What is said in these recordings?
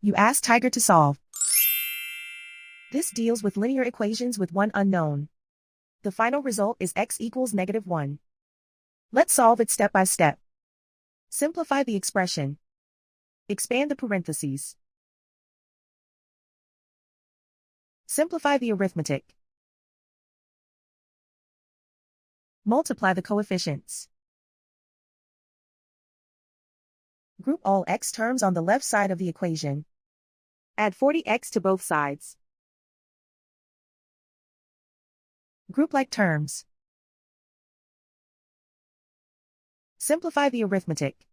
You ask Tiger to solve. This deals with linear equations with one unknown. The final result is x equals -1. Let's solve it step by step. Simplify the expression. Expand the parentheses. Simplify the arithmetic. Multiply the coefficients. Group all x terms on the left side of the equation. Add 40x to both sides. Group like terms. Simplify the arithmetic.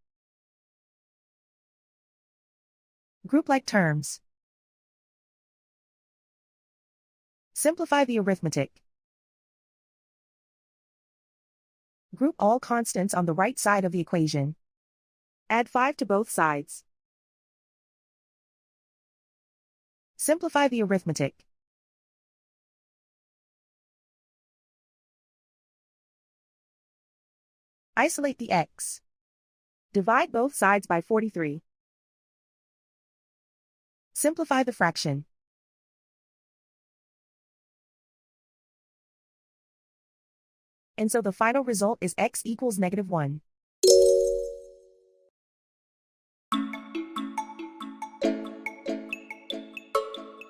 Group like terms. Simplify the arithmetic. Group all constants on the right side of the equation. Add 5 to both sides. Simplify the arithmetic. Isolate the x. Divide both sides by 43. Simplify the fraction. And so the final result is x equals -1.